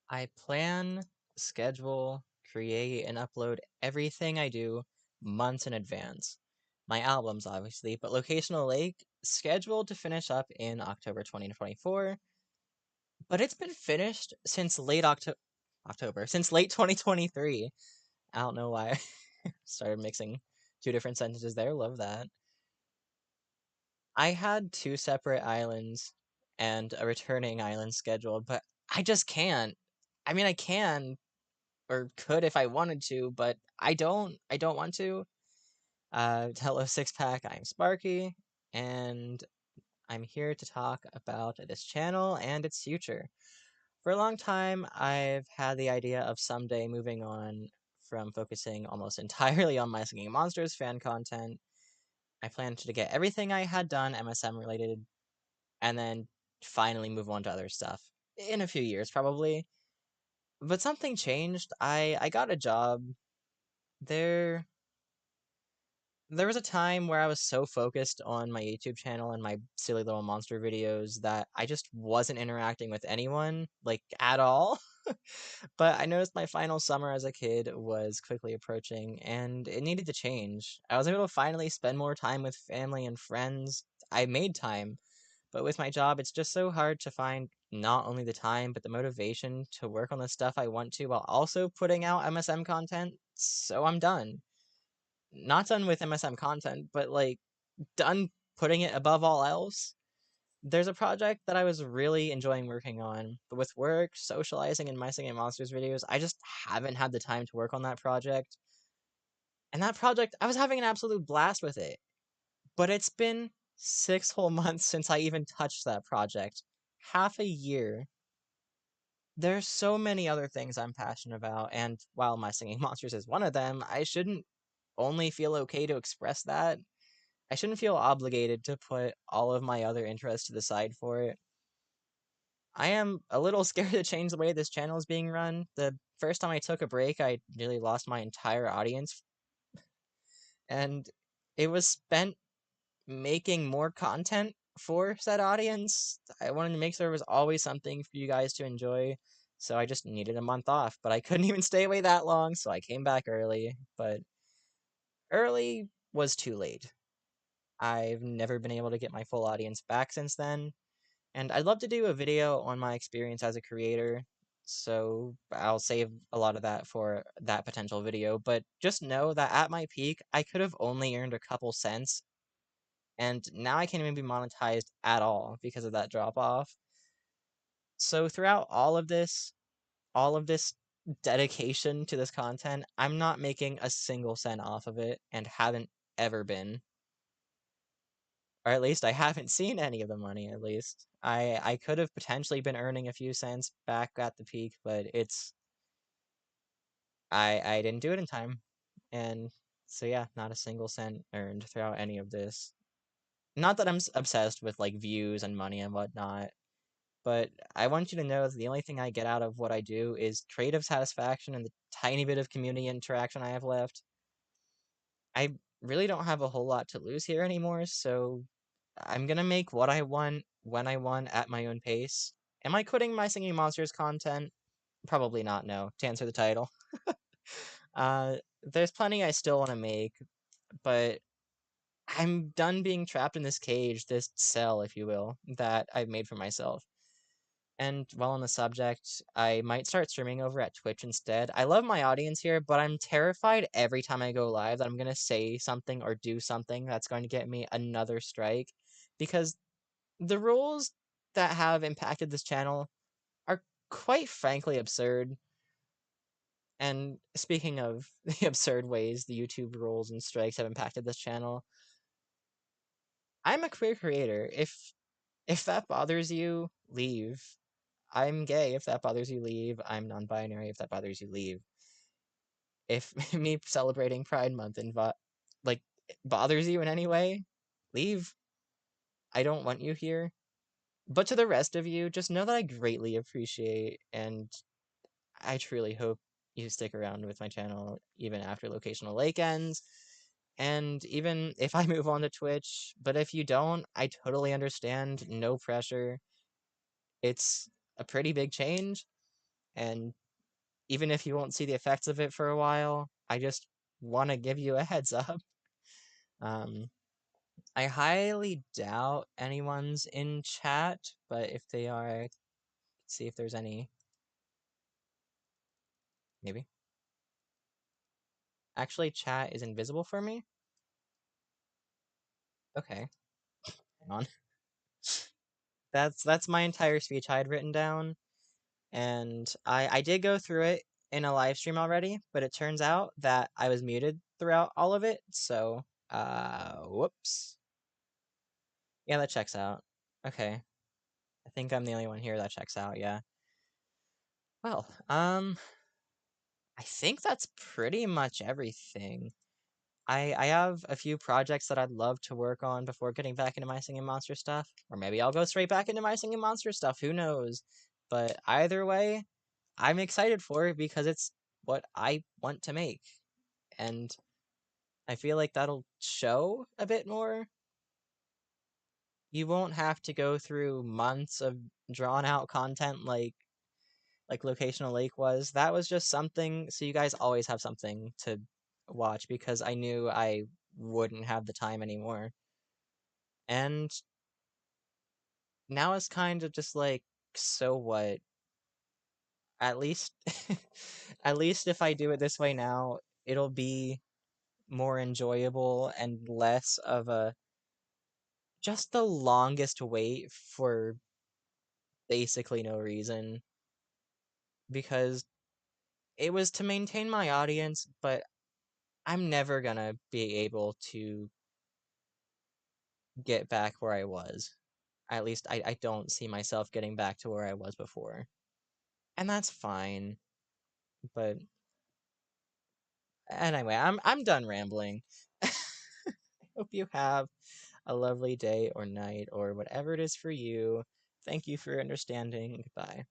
I plan, schedule, create, and upload everything I do months in advance. My albums, obviously, but Locational Lake scheduled to finish up in October 2024, but it's been finished since October, since late 2023. I don't know why I started mixing two different sentences there. Love that. I had two separate islands and a returning island scheduled, but I just can't. I mean, I can, or could if I wanted to, but I don't. I don't want to. Hello, Six Pack. I'm Sparky, and I'm here to talk about this channel and its future. For a long time, I've had the idea of someday moving on from focusing almost entirely on my Singing Monsters fan content. I planned to get everything I had done MSM related, and then finally move on to other stuff in a few years, probably. But something changed. I got a job there. There was a time where I was so focused on my YouTube channel and my silly little monster videos that I just wasn't interacting with anyone, like, at all. But I noticed my final summer as a kid was quickly approaching, and it needed to change. I was able to finally spend more time with family and friends. I made time, but with my job, it's just so hard to find not only the time, but the motivation to work on the stuff I want to while also putting out MSM content. So I'm done. Not done with MSM content, but like done putting it above all else. There's a project that I was really enjoying working on, but with work, socializing, and my Singing Monsters videos, I just haven't had the time to work on that project. And that project, I was having an absolute blast with it. But it's been 6 whole months since I even touched that project. Half a year. There's so many other things I'm passionate about, and while my Singing Monsters is one of them, I shouldn't only feel okay to express that. I shouldn't feel obligated to put all of my other interests to the side for it. I am a little scared to change the way this channel is being run. The first time I took a break, I nearly lost my entire audience, and it was spent making more content for said audience. I wanted to make sure there was always something for you guys to enjoy, so I just needed a month off, but I couldn't even stay away that long, so I came back early, but early was too late. I've never been able to get my full audience back since then, and I'd love to do a video on my experience as a creator, so I'll save a lot of that for that potential video, but just know that at my peak, I could have only earned a couple cents, and now I can't even be monetized at all because of that drop off. So throughout all of this dedication to this content, I'm not making a single cent off of it and haven't ever been. Or at least I haven't seen any of the money, at least. I could have potentially been earning a few cents back at the peak, but I didn't do it in time. And so yeah, not a single cent earned throughout any of this. Not that I'm obsessed with like views and money and whatnot, but I want you to know that the only thing I get out of what I do is creative satisfaction and the tiny bit of community interaction I have left. I really don't have a whole lot to lose here anymore, so I'm gonna make what I want, when I want, at my own pace. Am I quitting my Singing Monsters content? Probably not, no, to answer the title. There's plenty I still want to make, but I'm done being trapped in this cage, this cell, if you will, that I've made for myself. And while on the subject, I might start streaming over at Twitch instead. I love my audience here, but I'm terrified every time I go live that I'm gonna say something or do something that's going to get me another strike. Because the rules that have impacted this channel are quite frankly absurd. And speaking of the absurd ways the YouTube rules and strikes have impacted this channel, I'm a queer creator. If that bothers you, leave. I'm gay. If that bothers you, leave. I'm non-binary. If that bothers you, leave. If me celebrating Pride Month like bothers you in any way, leave. I don't want you here. But to the rest of you, just know that I greatly appreciate, and I truly hope you stick around with my channel even after Locational Lake ends, and even if I move on to Twitch. But if you don't, I totally understand. No pressure. It's a pretty big change, and even if you won't see the effects of it for a while, I just want to give you a heads up. Um, I highly doubt anyone's in chat, but if they are, let's see if there's any. Maybe. Actually, chat is invisible for me. Okay, hang on. That's my entire speech I had written down, and I did go through it in a live stream already, but it turns out that I was muted throughout all of it, so whoops. Yeah, that checks out. Okay. I think I'm the only one here that checks out, yeah. Well, I think that's pretty much everything. I have a few projects that I'd love to work on before getting back into my singing monster stuff. Or maybe I'll go straight back into my singing monster stuff, who knows? But either way, I'm excited for it because it's what I want to make. And I feel like that'll show a bit more. You won't have to go through months of drawn out content like Locational Lake was. That was just something so you guys always have something to watch because I knew I wouldn't have the time anymore. And now it's kind of just like, so what? At least at least if I do it this way now, it'll be more enjoyable and less of a just the longest wait for basically no reason because it was to maintain my audience, but I'm never gonna be able to get back where I was. At least I don't see myself getting back to where I was before. And that's fine. But anyway, I'm done rambling. I hope you have a lovely day or night or whatever it is for you. Thank you for understanding. Goodbye.